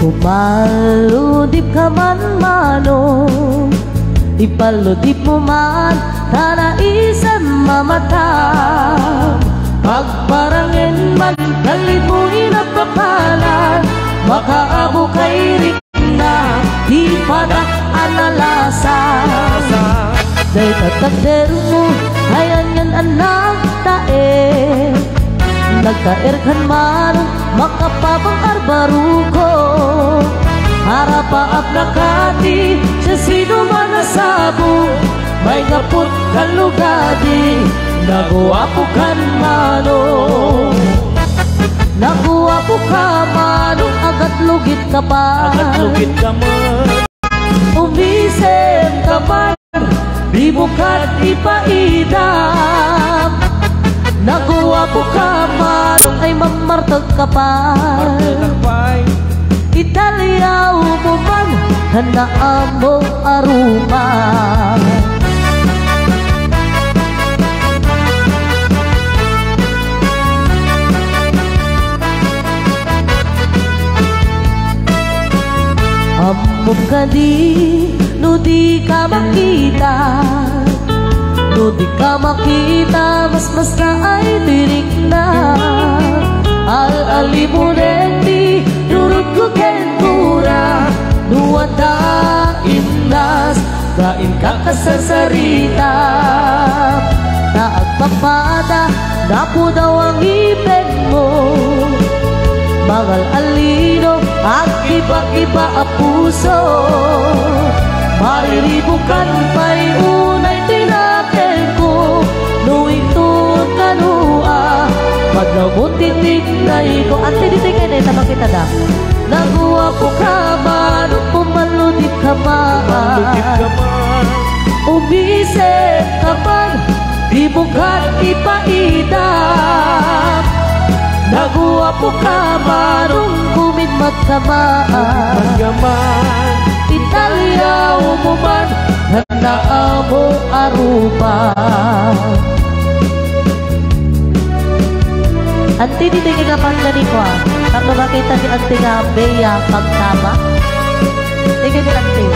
Pumaludip ka man mano, ipaludip mo man tana isang mamata. Pagparangin man kalit mo inapapalan, makaabo kay rik na di padak analasa. Dahil tatagder mo ayan yan anak tae, nagtaer kan man makapabang arbaruko. Harapaap na kati sa sino man nasabo, may kaput kalugadi naguwapo kan mano. Naguwapo ka mano, agat lugit ka pa. Agat lugit ka man, umisem ka man, di bukat ipaidam. Naguwapo ka mano, ay mamartag ka pa. Italiyaw mo man, hanaan mo aruma. Amom ka no di ka makita. No di ka makita, mas na ay dirik na. Al-alimunen di durut ko kentura, nuwata imnas, kain ka kasasarita. Naagpapada, napo daw ang ipin mo, mangal alino, at iba-iba a puso. Mariribukan pa'y unay tinakel ko, nuitun kanua, paglagot titig na iko. At tinitigay na itabang kita da. Naguwapo ka man, pumaludip ka man, umisip ka man, di bukat ipaidam. Naguwapo ka man, kumidmat ka man, Italiyaw mo man, hanaan mo arupa. Anti di tingin ka pang gani ko Ako makita si Ante nga Bea pagtama. Tingin ni Ante.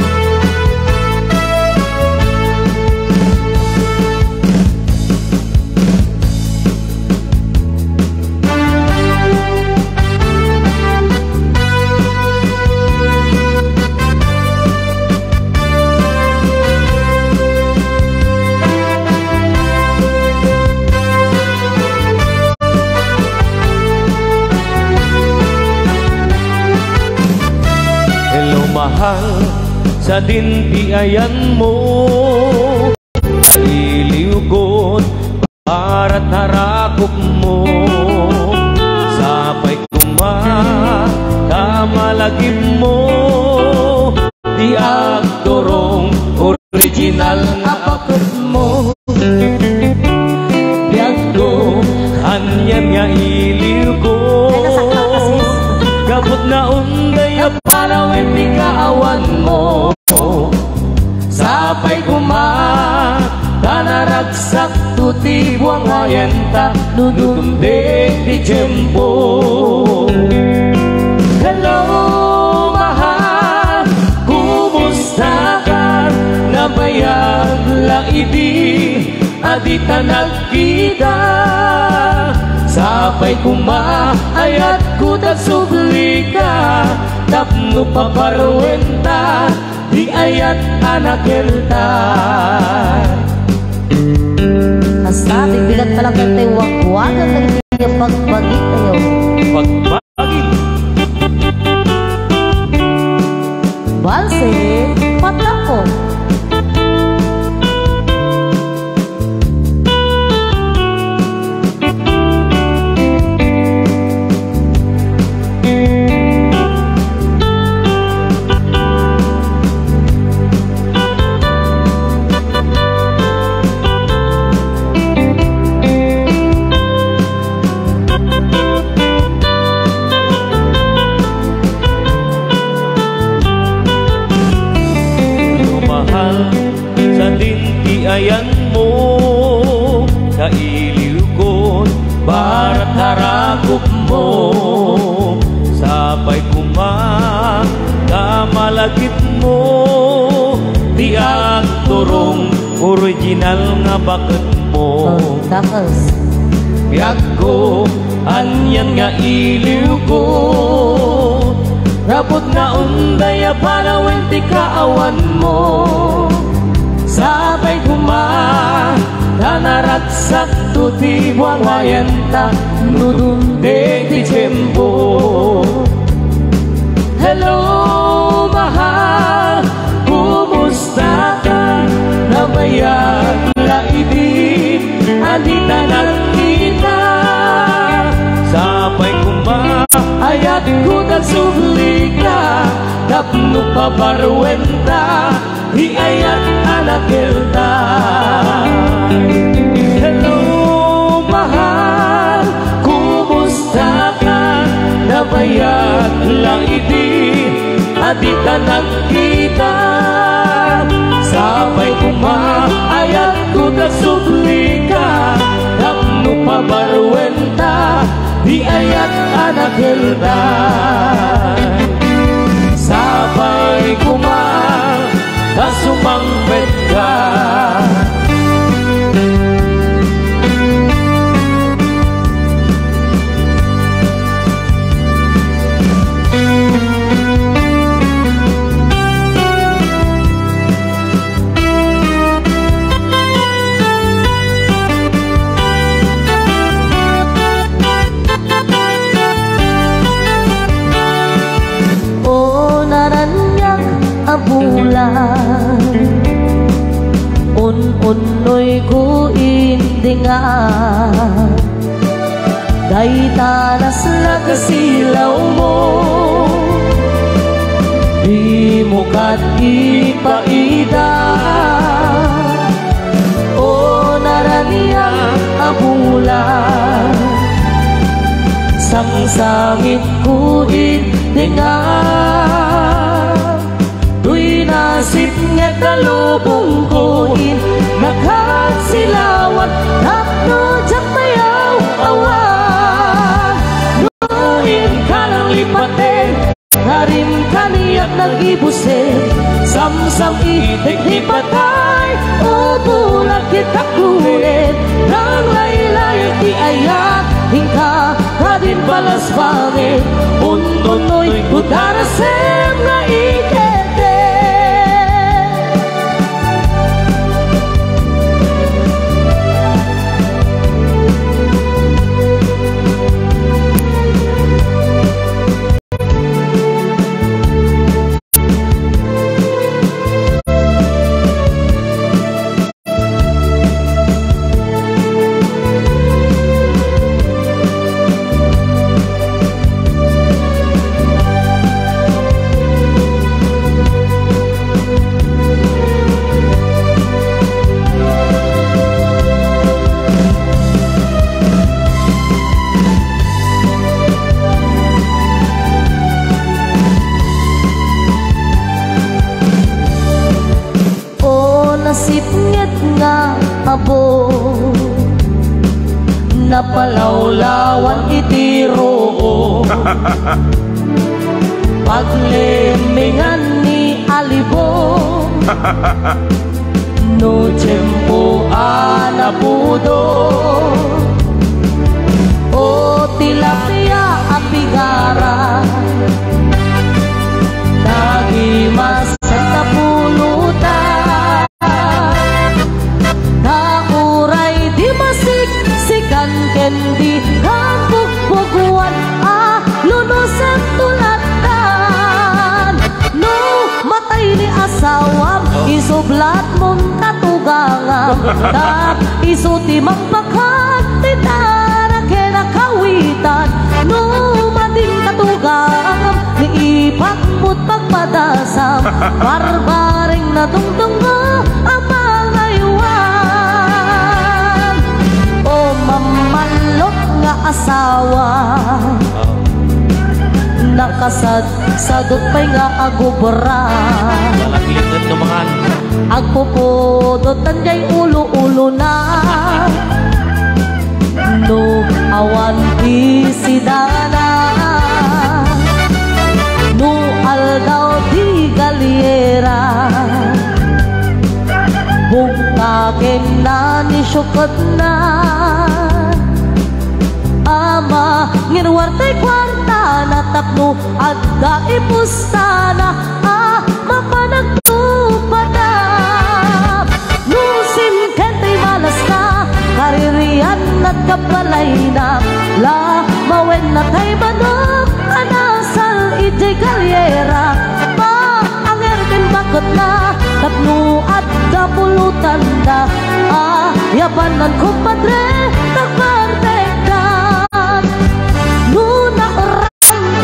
Mahal sa dintiayan mo, iliyugod para't harakop mo. Sabay kamalagib mo, di agdorong original na akot mo. Biyagdo kanyan nga iliyugod, gabot na unday parawin di kaawan mo. Sapay tanaragsak tuti buang ayenta, nutumdek di jempo. Hello mahal, kumusta ka? Nabayag lang idi, adita nagkita. Sapay ayat ku tak subli ka, tapno paparwenta di ayat anak elta. Asating bigat pa lang kante wag-wagan lang yung pagbagi tayo. Pagbagi balse patako. tinal nga bakit mo Dakas biag ko anyan nga iliw ko rapot nga undaya panawin ti kaawan mo sabay kuma nanaragsak to ti buangayan ta nudunde ti tiyempo. Hello mahal, kumusta ka? Nabayag la ibig, andita nagkita. Sabay kumba, ayat ko nagsubli ka. Tapno pa barwenta, di ayat anakilta. Hello mahal, kumusta ka? Nabayag lang ibig, andita nagkita. Sabay kumaayat ko nagsubli ka. Tapno pa barwenta, di ayat anakilta. Sabay nasumangpet ka. Bulan un-unoy ko indingan day tanas lagasilaw mo di mo kat ipaida o naraniyak abulan sang-sangit ko indingan nasib nga talubong koin nakasilawan tapno dyak mayaw awan nuhin ka lang lipatin harim kaniyak nag-ibusin samsam itik di patay o bulag kita kulit nang laylay di ayak hingka kadin balas bangit untunoy kudarasem na ike. Nasipngit nga abo napalawlawan itiro paglimingan ni alibo no tiyempo anapudo o tilapia apigara nagimas sa tapulutan kendi hambuk buguan lunusan tulatan no matay ni asawam isublat mong katugangam tap isuti magbakat titara kinakawitan no mading katugangam ni ipakmut pagpadasam barbaring na tungtungo ang mga iwan o mamalok nga asawa nakasadot pa'y nga agubra malaglingan naman agpupudotan jay ulo-ulo na no awan isidana no aldaw di galiera bukakin bakit na ama ngirwartay kwarta na tapno at daipusta na mapanagtupada nusim kentay malas na karirian at kapalay na la mawen na tay manok anasal ijay karyera ang erken bakit na tapno at dapulutan na yabanan kumpadre nagpartekdan nuna orang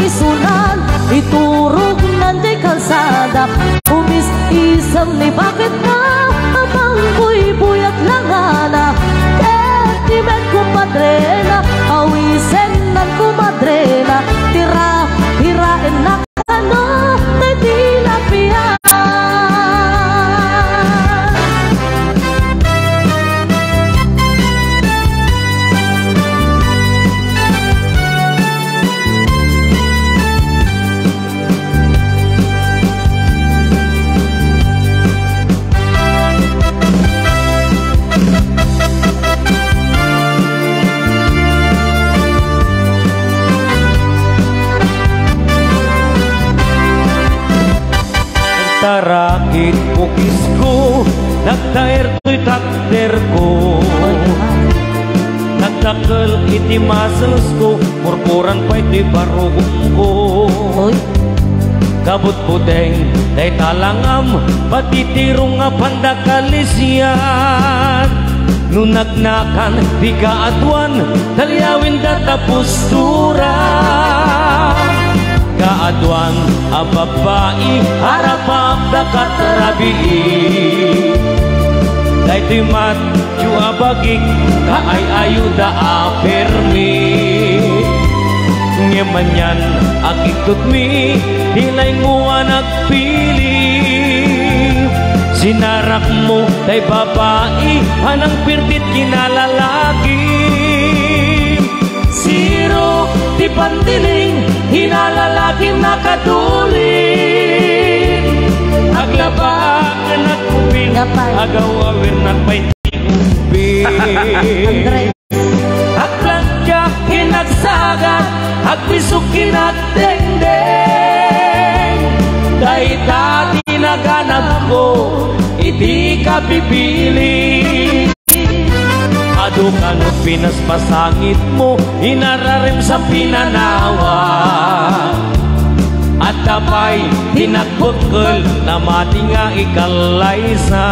isunan iturog nanday kalsada umis isang ni bakit na abang buy-buyat langana etimen kumpadre na awisen ng kumadre na tirain na kano na tilapia. Tarakit pukis ko, nagtaer to'y takder ko. Nagtakal iti muscles ko, murmuran pa iti barugong ko. Kabut pudeng, day talangam, patitirong nga pandakalisyan. Nunagnakan, di kaadwan, talyawin datapustura. Kaadwan a babae harapang dakat rabi daytoy matyo a bagik kaay ayuda a permi ngemanyan agiktot mi dilay nguwa nagpili sinarak mo day babae anang pirtit kinalalaki siro di pandiling hinalalaking nakatulin aglaba ka nagkupin agaw awir nagpay tiubin agplantya hinagsagat agpisok kinagdengdeng dahil dati naganap ko hindi ka pipili adukanot pinas pasangit mo inararim sa pinanawa at tapay tinagbukol na mati nga ikalaysa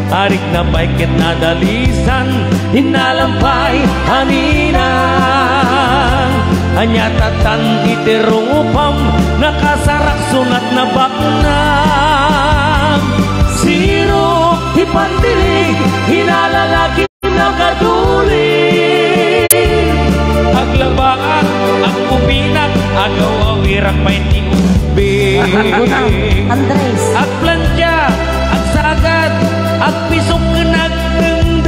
arik na baikit na dalisan hinalampay haninan anyatatan itirong upam nakasarak sunat na baknang siro ipandilig hinalalaki nakatuli aglabaan ang kubinak agaw awirang may tiubig Andres agplantya agsagad agpisok nagdengdeng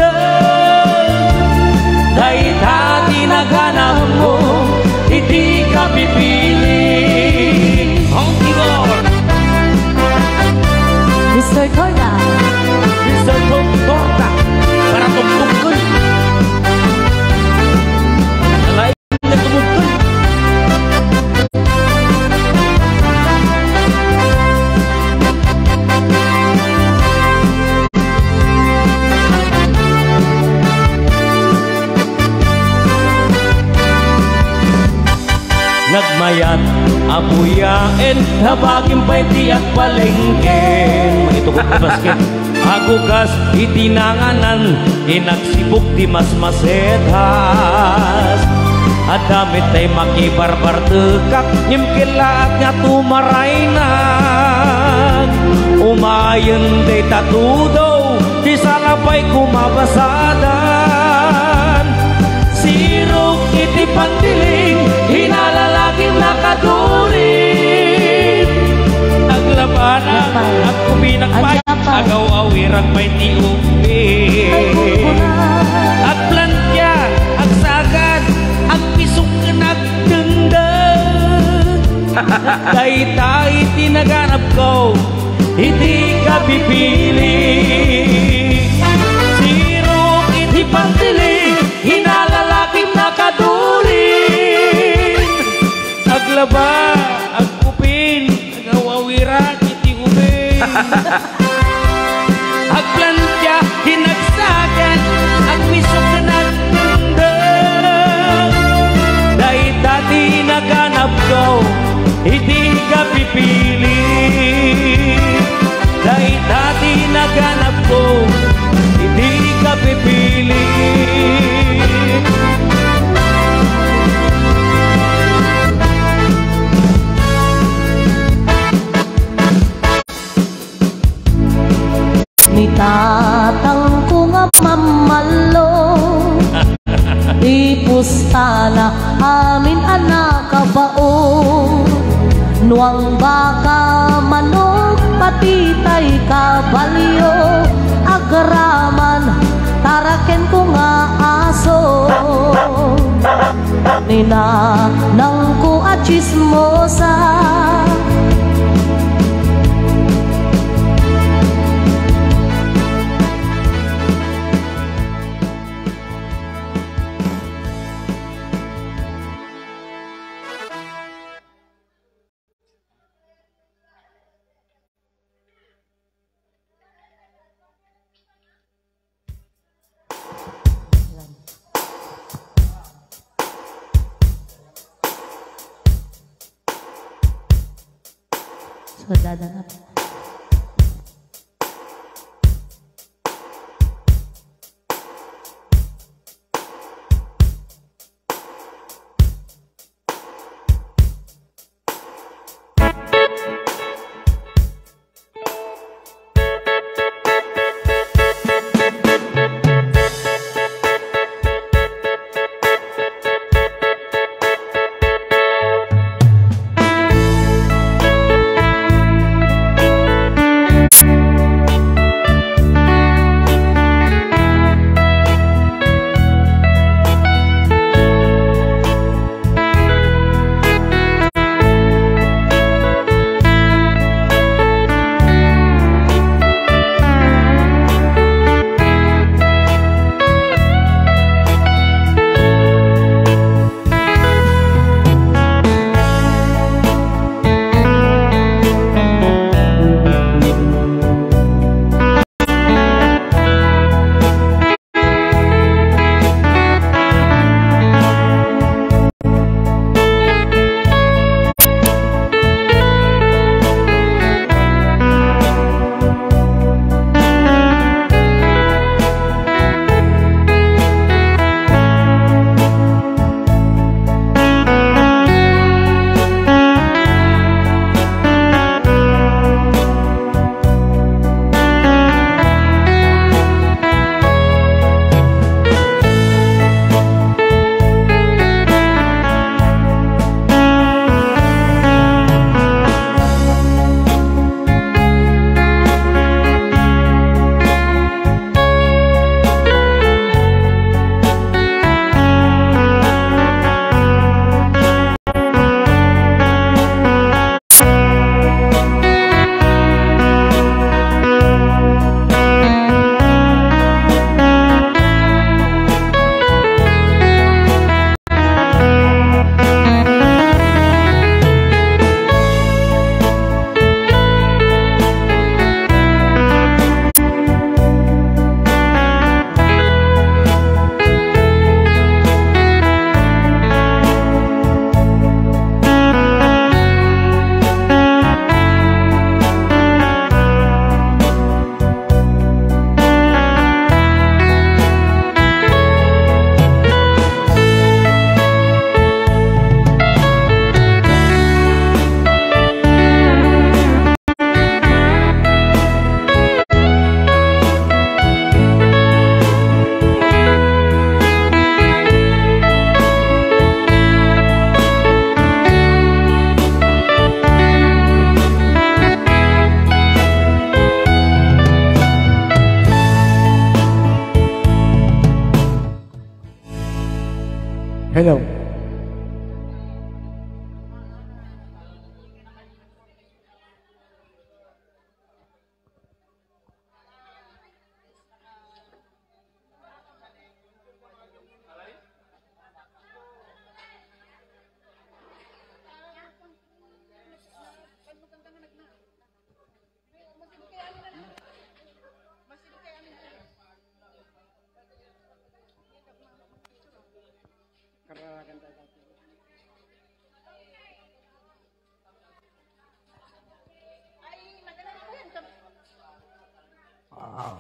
dahil hati naganap mo hindi ka pipili ang tigor Mr. Torta Mr. Torta para tumtungkol nalain na tumungkol nagmayat abuyain nabaging paiti at palengken manitukot na basket agugas itinanganan inagsibok di mas masetas at damit ay makibarbar tekak nyimkilaat nga tumaraynan umayon day tatudaw di salapay kumabasadan sirok iti pandiling hinalalaking nakatulin aglabanan at kuminakpay agaw awirang may tiubin agplantya agsagad agpisok nagdengdeng tay tinaganap ko hindi ka pipili siro Agplantya hinagsagan ang misok na nagtundang. Dahil dati naganap ko, hindi ka pipili. Dahil dati naganap ko, hindi ka pipili. Ni tatang ko nga mamalo, ipusta na amin anak kabao. Nuang baka manok pati tay kabalyo, agraman taraken ko nga aso. Ninanang ko at chismosa, so dadanap. Hello.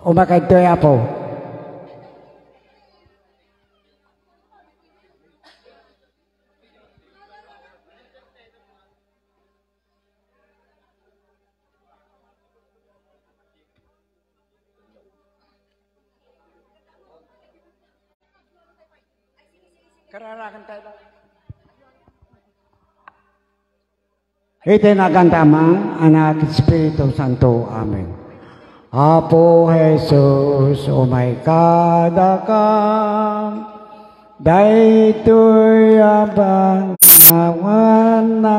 Umakad to po. Kararakan tayo. Itinagan tamang Anak Espiritu Santo. Amen. Apo Jesus, umay kadakam, daytoy abang nawanam,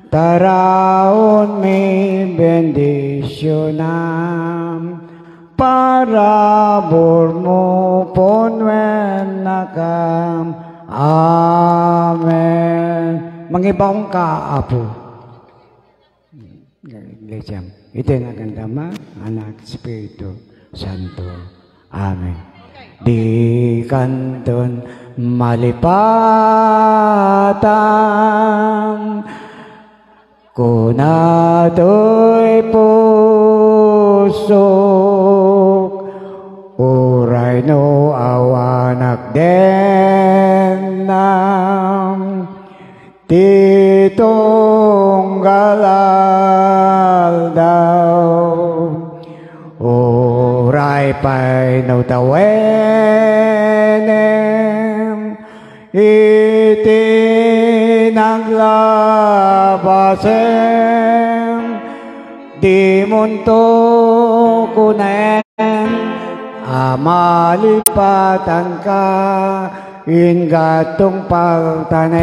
taraon may bendisyonam, parabor mo ponwen nakam. Amen. Mangibawang ka, Apo. Gayam. Ito yung agandama, Anak Espiritu Santo. Amen. Di kanton malipatan, kunato'y pusok, uray no awanak denam, titong galal daw, uray pa'y nautawenem, itinaglabasen, di munto kunen, amalipatan ka, ingatong pagtanem.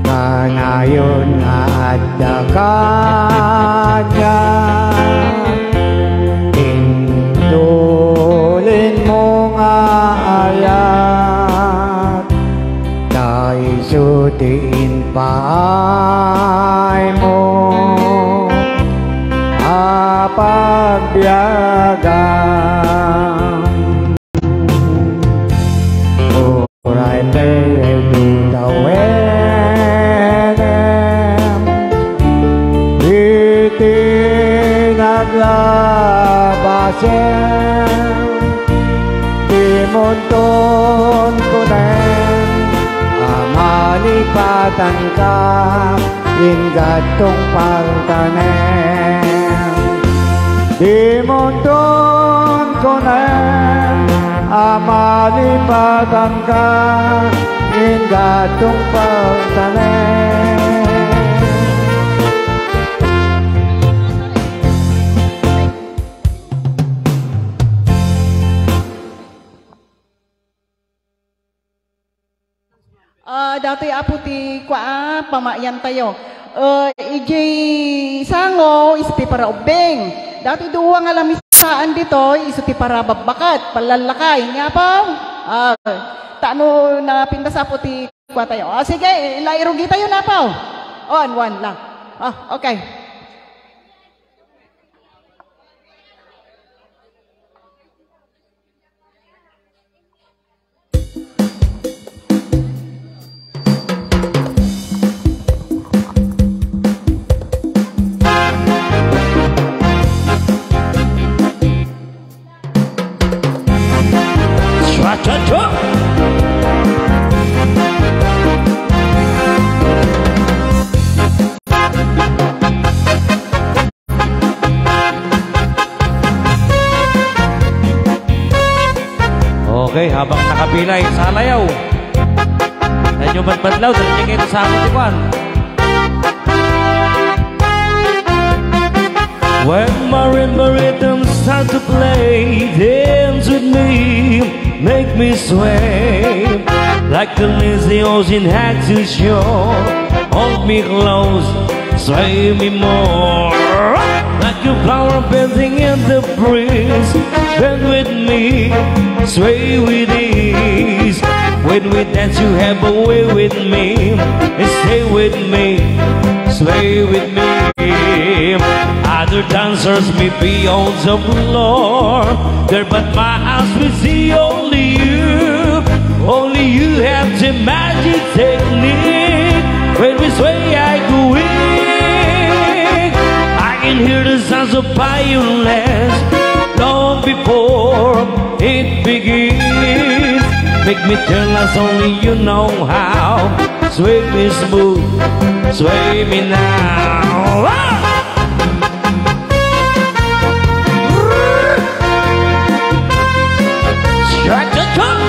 Kanayon nga adda kanya, intulin mo nga ayat, naisutiin paay mo, apagbiagan. Uray tayo dawenem, itinaglabasen, timunton kunen, amalipatan ka, ingatong pagtanem. Timunton kunen, amalipatan ka, ingatong pagtanem. Dati apo ti kwa pamayan tayo. Iji sango isti para ubeng. Dati duwa nga lamisaan dito isuti para babbakat palalakay nga po. Tano na pintas apo ti kwa tayo. Sige, lairugi tayo na po. One lang. Okay. Okay, habang nakapilay sa alayaw, nanyo badbadlaw, dali kayo sa amon tikwan. When marimba rhythms start to play, dance with me, make me sway, like the lazy ocean had to show. Hold me close, sway me more, like a flower bending in the breeze. Bend with me, sway with ease. When we dance you have a way with me, and stay with me, sway with me. Other dancers may be on the floor, there but my eyes will see only you. violence long before it begins. Make me jealous, only you know how. Sway me smooth, sway me now. Strike the tongue.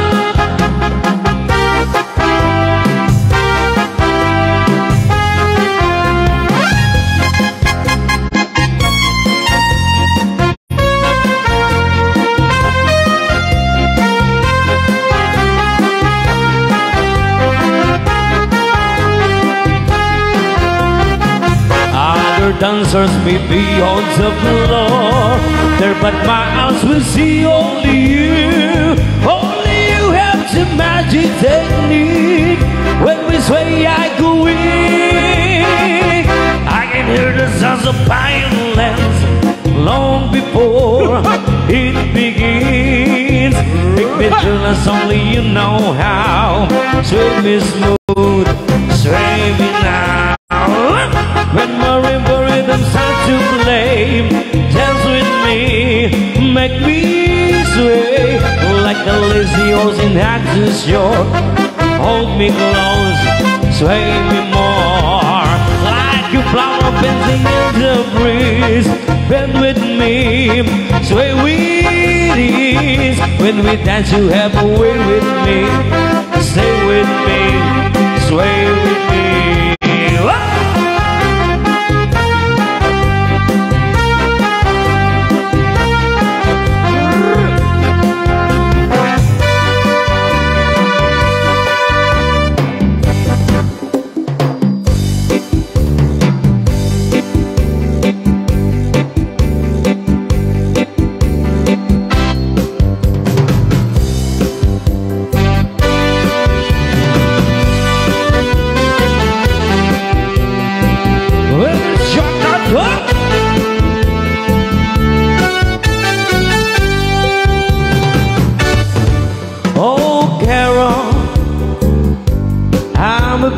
Dancers may be on the floor there, but my eyes will see only you. Only you have the magic technique. When we sway, I go weak. I can hear the sounds of violence long before it begins. Make me jealous, only you know how. Sway me smooth, sway me now. When marimba rhythm starts to play, dance with me, make me sway like a lazy horse in the shore. Hold me close, sway me more, like a flower bending in the breeze. Bend with me, sway with ease. When we dance, you have a way with me. Stay with me, sway with me.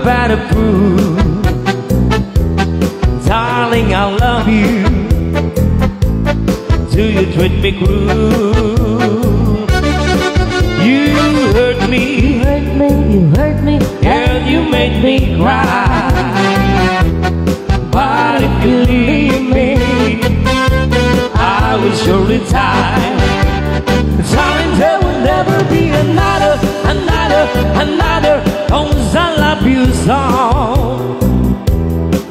Better prove, darling, I love you. Do you treat me cruel? You hurt me, you hurt me, girl, you made me cry. But if you leave me, I will surely die. Darling, there will never be another. Cause I love you so.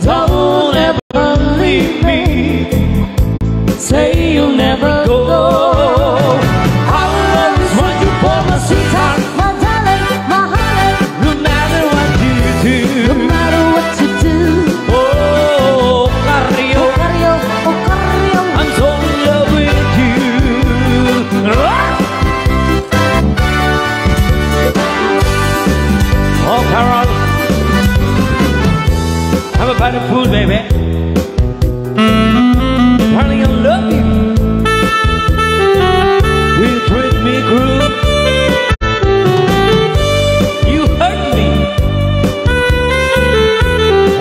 Don't ever leave me. Say you'll never go. I will always want you for my sweetheart, my darling, my honey. no matter what you do. No matter what you do. Oh, Carrio, Carrio, oh Carrio. I'm so in love with you. Oh, Carol, I'm a bad fool, baby. Darling, I love you. You treat me cruel. You hurt me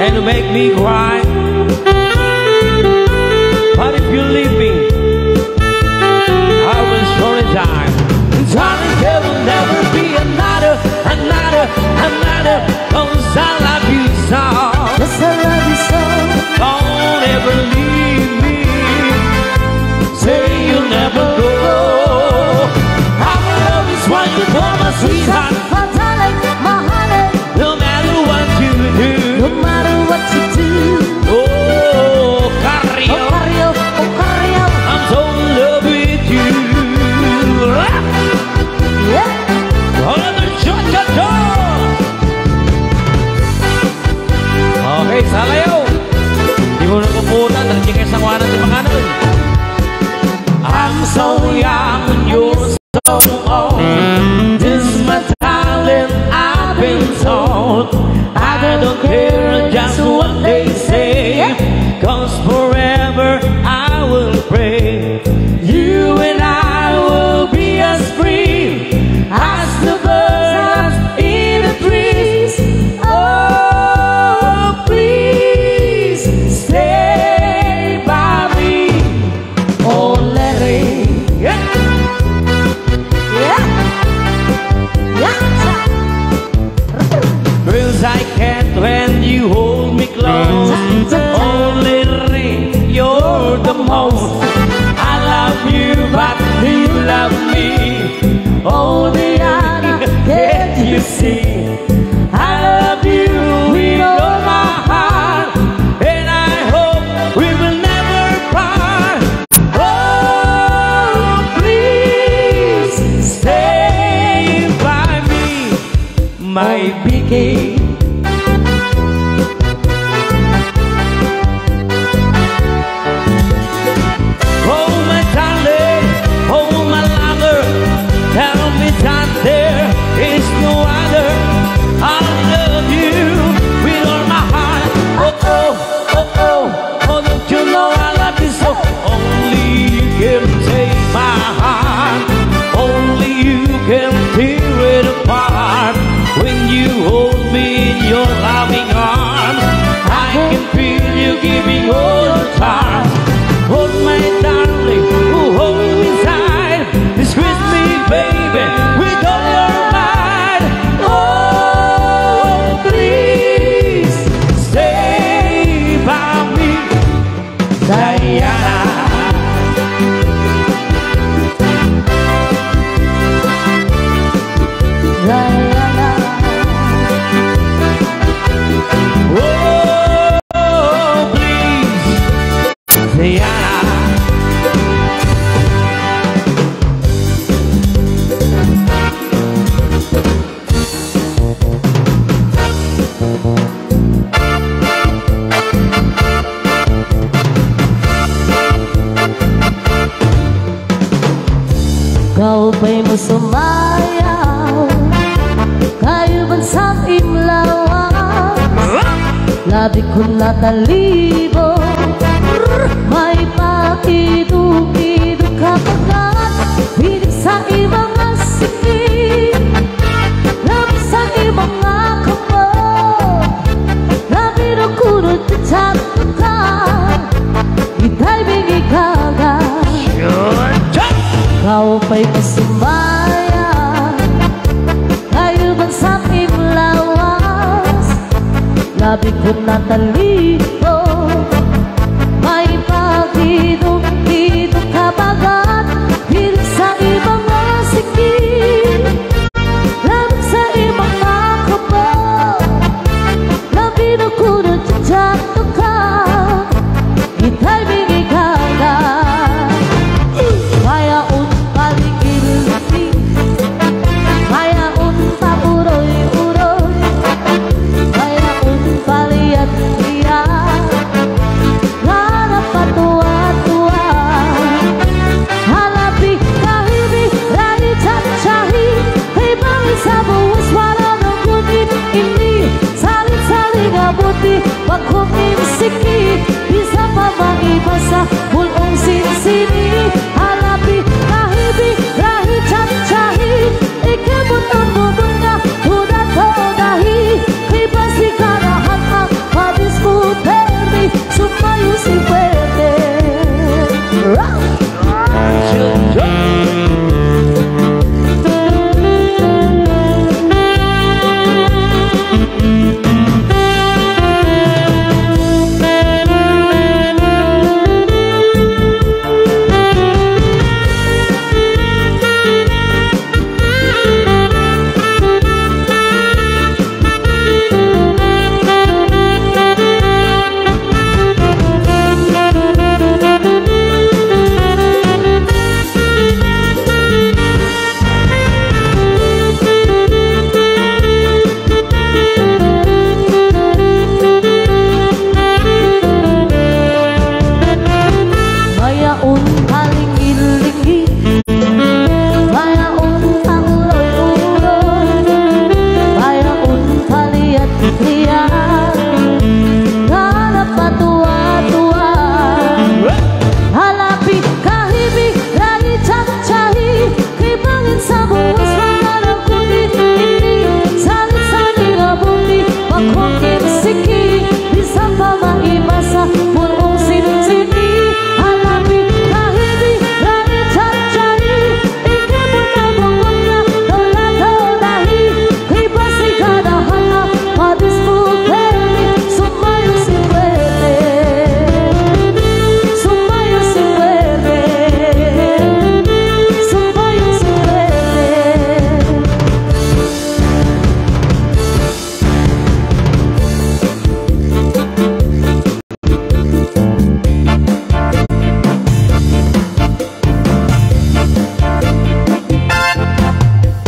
and you make me cry. But if you leave me, I will surely die. Darling, there will never be another. Cause I love you so. Yes, I love you so. Don't ever leave me. Say you'll never go. I will always want you for my sweetheart, my darling, my honey. no matter what you do. No matter what you do. Oh, Carrio, Oh Carrio, oh Carrio. I'm so in love with you. Yeah. Another cha-cha-cha. Okay, salayaw. Di mo nakupunan, terjengkel sang wana di panganan. I'm so young and you're so old. This is my talent, I've been told. I don't care just what they say, cause forever I will pray. You and I will be as free as the birds in the trees. Oh, please stay by me. my Vicky. Oh my darling, oh my lover, tell me that there is no other. I love you with all my heart. Oh oh, oh oh, oh don't you know I love you so? Only you can take my heart. Only you can tear it apart. When you hold me in your loving arms, I can feel you giving all your time. Hold my darling, oh, hold me tight. Squeeze me, baby, with all your might. Oh, please stay by me, Diana. Oh, please, Diana. Kau pa'y masumayaw, kayo bansang imlawan. Labi ko'y natalibo, may pakido-kido kapagat. Hilig sa ibang asikip, labi sa ibang akapag. Labi na kunod sa ka, ita'y bigikaga. Kau pa'y masumaya, kayo bansang imlawas. Labi ko'y natalibo, may pagido-gido kabagat. Hilig sa ibang asikip, labi sa ibang makabag. Labi na kunod sa ka, ita'y bigikaga. Kaya uroy-uroy, kaya paliat-liat.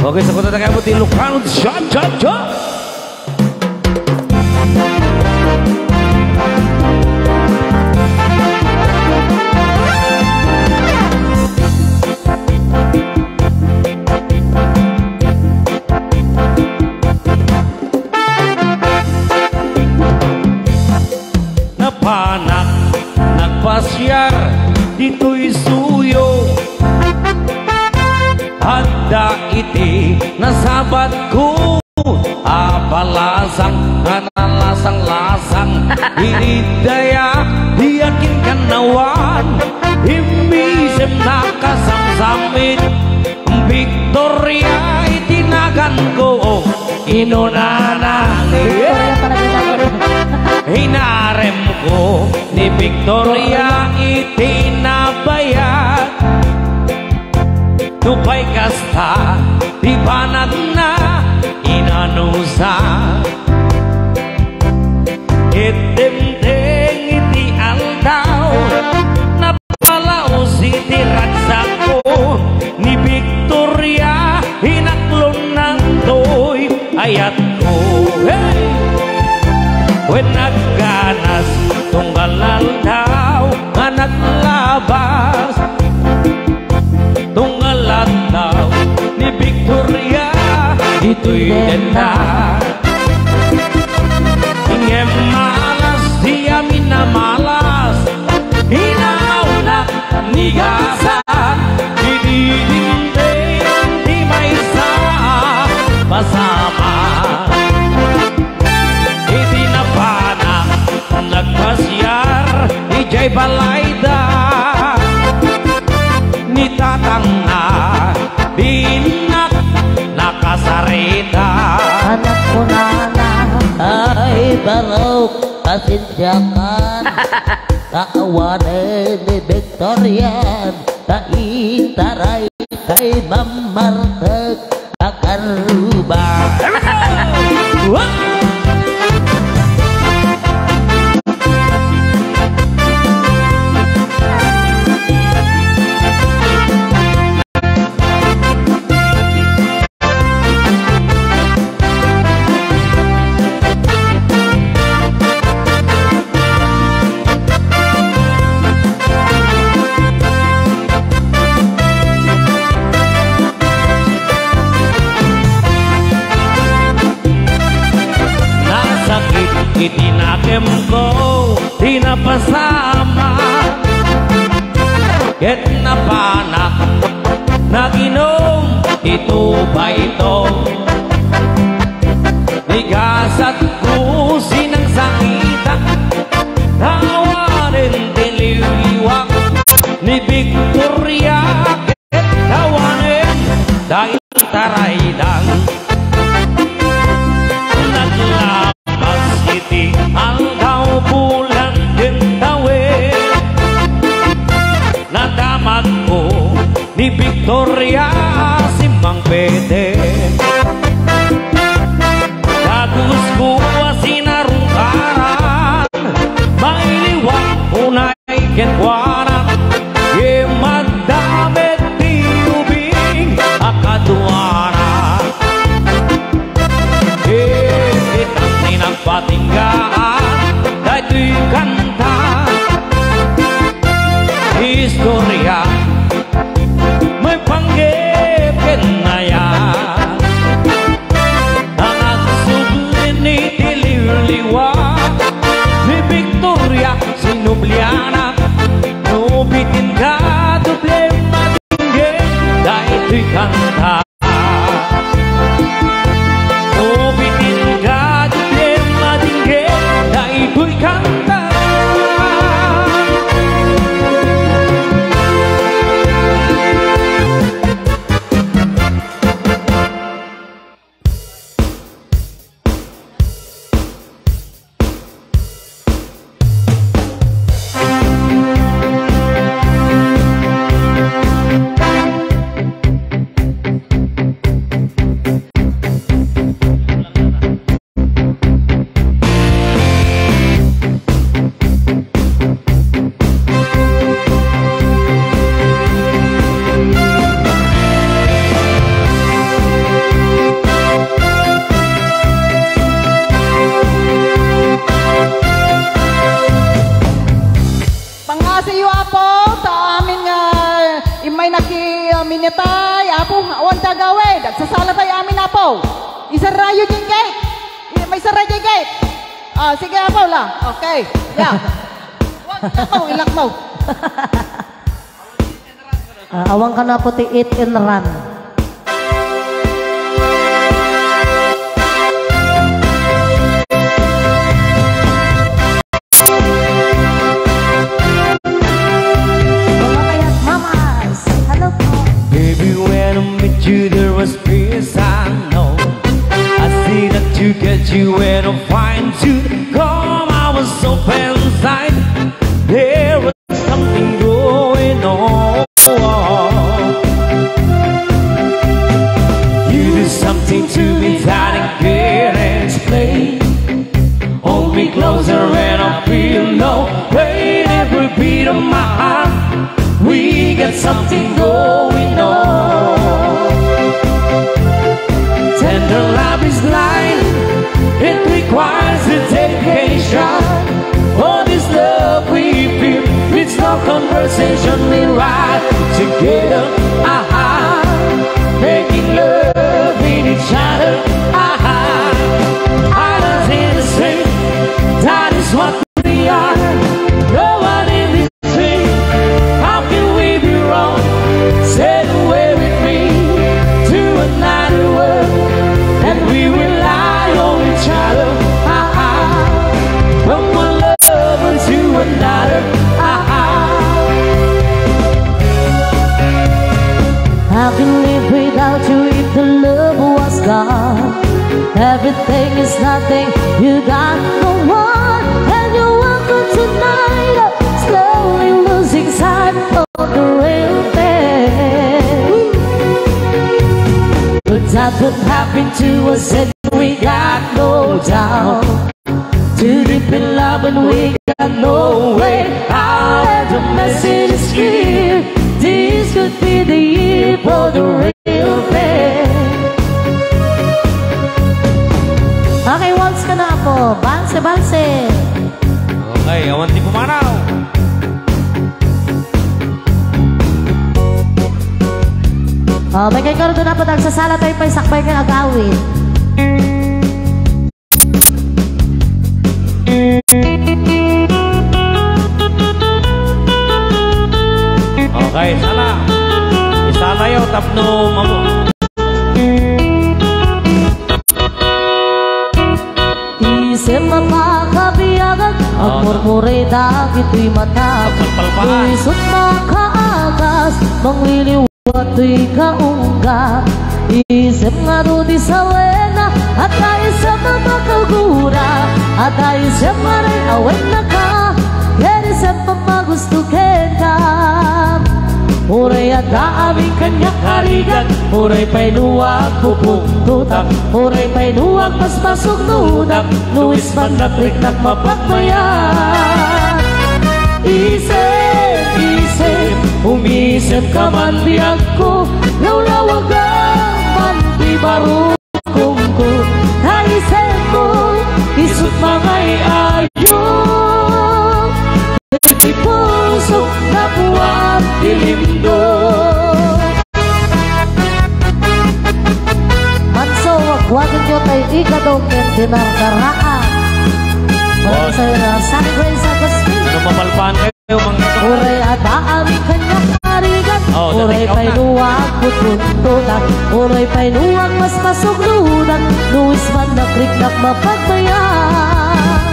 Oke, sekolah tak kabut di lukan shot. Napanak nagpasyar dito'y suyo. Handa iti nasabat ko, apalasang kanalasang-lasang inidaya diyakin kanawan imisem nakasamsamit Victoria itinagan ko inunanang hinarem ko ni Victoria itinabayat tupay kasta di banat na inanusa itimting iti aldaw napalaos iti ragsak ko ni Victoria hinaklon ng toy ayat ko hey! When nagganas tunggal aldaw nga naglabas tunggalan daw ni Victoria ito'y denda ingem malas dia minamalas hinaunak nigasan dididinding di maysa pasama itinapanak nagpasyar ijay balayda ni tatang na binak nakasarita Anak ko na ay baraw pasensyakan kaawanin ni Victorian kaitaray kay mamartag kakaruba. Itinakem ko, tinapasama ket napanak naginom ito ba ito nigasat ko sinang sakita tawarin dililiwak ni Victoria ket tawanin dahil taraydang aldaw bulan din tawid nadamat ko ni Victoria simang pede dagus ko sinarungkaran mailiwak unay ketwaran ye madamit tiubing akadwara itang tinagpatinggaan dahito'y kanta istorya may panggepin na yan ang agsublin ni Tililiwa ni Victoria sinubliana mo. Isarayo yung gate. May saray yung gate. Sige, Paula. Okay. Yeah. Ilak mo. Awang ka na puti, eat and run. Baby, when I met you, there was peace I know. I see that you get you when I find you. Come, I was so inside. There was something going on. You do something to me that I can't explain. Hold me closer and I feel no pain. Every beat of my heart, we got something going on. Tender love is blind. It requires a dedication. For this love we feel, it's no conversation. We ride together, making love in each other. I don't see the same. That is what we are. No one in this dream. How can we be wrong? Sail away with me to another world, and we rely on each other. From one lover to another. I can live without you if the love was gone. Everything is nothing, you got no one, and you walk on tonight, slowly losing sight of the real thing. But that would happen to us, and we got no doubt. Too deep in love and we got no way out. The message is clear. This could be the year for the real thing. Okay, once ka na po. Banse, banse. Okay, awan di pumanaw. May kayo karoon na po. Nagsasala tayo pa isakbay ng agawin. Okay, sana. Isala yaw tapno mamu. Isip mapakabiyagan ang murmuray dagito'y matap. Isot makaagas mangliliwat to'y kaungga. Isip nga doon di sa wena at tayo sa mamakagura. At tayo sa maray awet na ka. Kaya sa pamagusto ka. Uray at aming kanya karigat. Uray pa'y luwag pupungtutak. Uray pa'y luwag mas pasok nudak. Luis man na trik nagmapagmayan. Isip, isip, umisip ka man biyag ko. Lawlawag ang man di barukong ko. Naisip mo, isut mangay ayo. Di pusok na buwan dilindo. Manso, wagwagan nyo tayo ikadong dinardaraan. Maraming sa'yo na San Grace Agustin. Ano mapalpaan kayo mga ito? Uray at aaming kanyang karigan. Uray pa'y luwag putuntunan. Uray pa'y luwag mas pasuglunan. Luis man na krik na mapagbayan.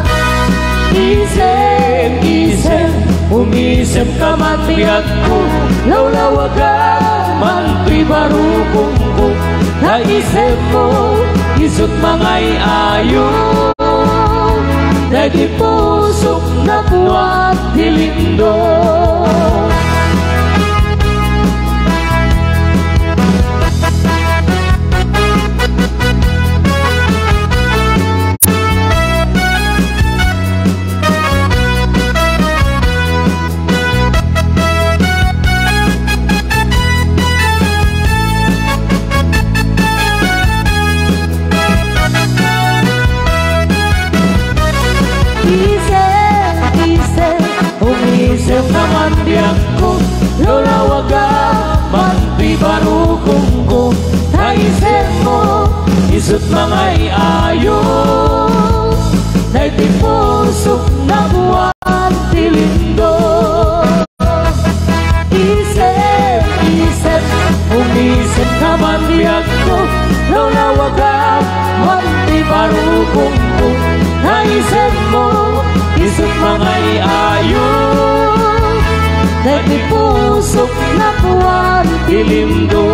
Isip, isip, Umisip ka man biyag ko, lawlawag ka man pibarukong ko. Naisip mo, isut mangay ayo. Dagi pusok na buwat dilindo. Umisip naman diyan ko, lulawag ka man pibarukong ko. Naisip mo, isut mga iayo na itipusok na buwan tilindo. Isip, umisip naman biyag ko, lawlawagan, manti parukong ko. Naisip mo, isip mga iayo na itipusok na buwan tilindo.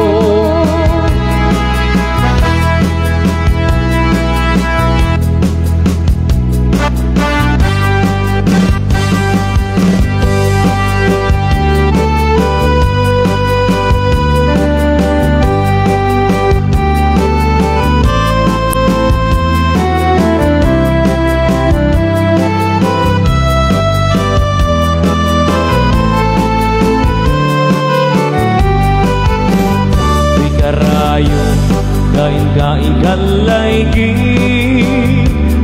Kain kalaigi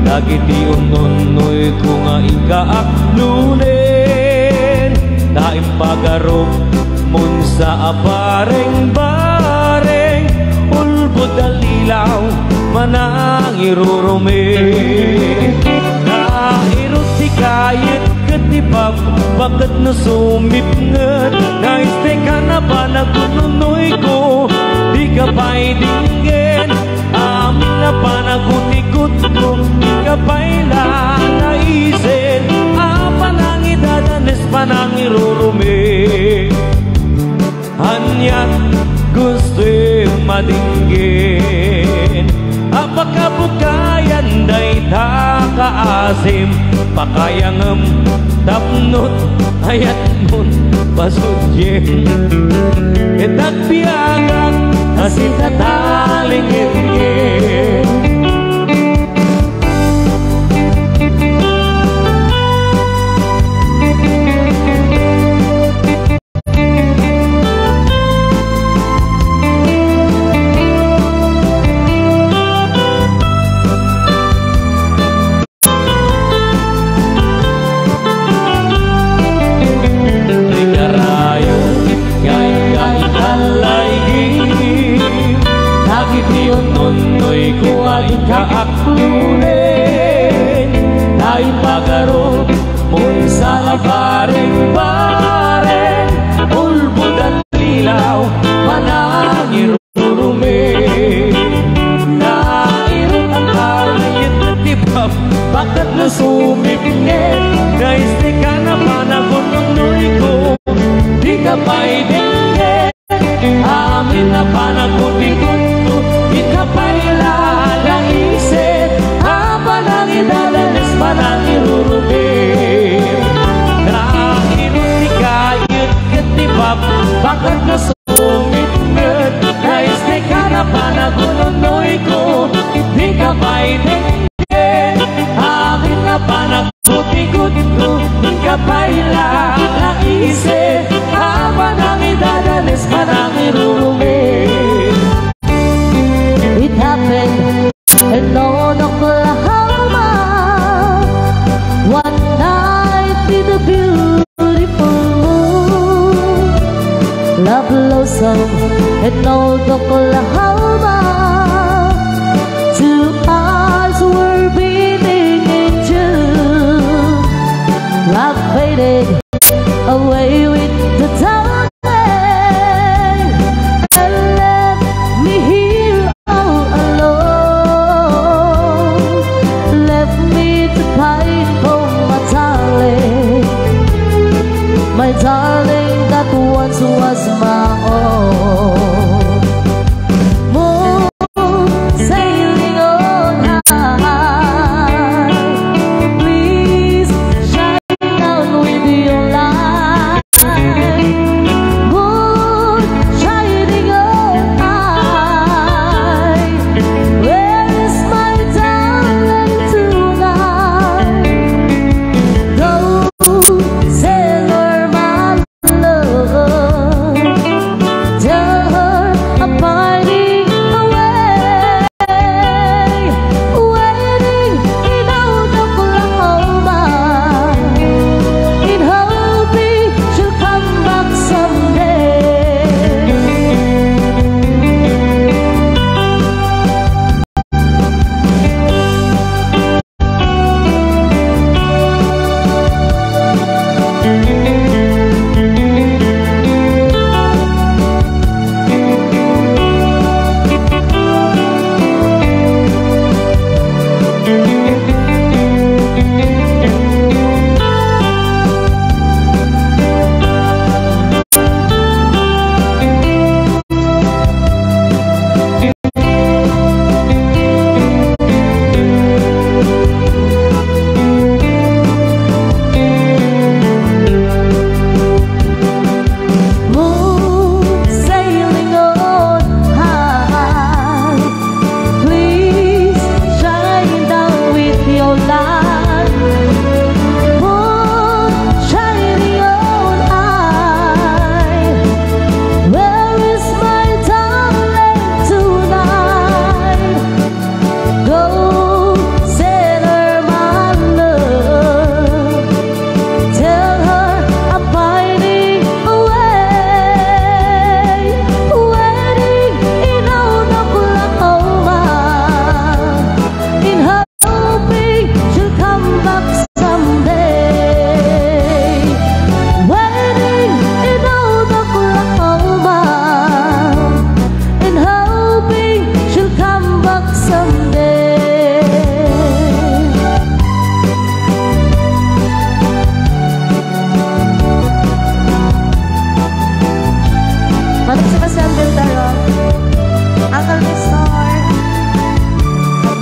lagi di ununoy ko nga ikaaklunin daim pagarok mun sa apareng bareng ulbod dalilaw manang irurumin nairot si kayet ketipag bakit nasumip nget naiste ka na ba nagununoy ko di ka pa'y dinggin amin na panagutikot ko di ka pa'y nanaisin panang idadanes panang irurumi hanyak gusto'y madinggin apakabukayan day takaasim pakayangem tapnot ayat nun pasudyen etak biagat asing katalingin nonoy ko ay kaaklunin tayo pagaro mun sa bareng-bareng ulbod at lilaw manang irurumi nairot ang kayit na tibab bakit nasumipngit naiste ka na panagon nonoy ko di ka pa'y dinggin amin na panagutikot ikapay lalaisin panang idadanes panang irurubin nairot di kayit ketibab bakit nasumipngit naiste ka na panagununoy ko di ka pa'y dinggin amin na panagutikot ko ikapay lalaisin panang idadanes panang irurubin. It happened in Oklahoma one night with a beautiful moon. Love blossom in Oklahoma. Two eyes were beating in June. Love faded away with the time. My darling that once was my own.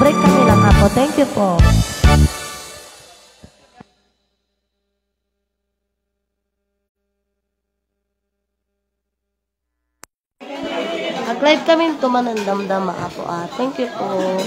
Mag-break kami lang ako. Thank you po. Mag-live kami tumanandam-dama ako. Thank you po.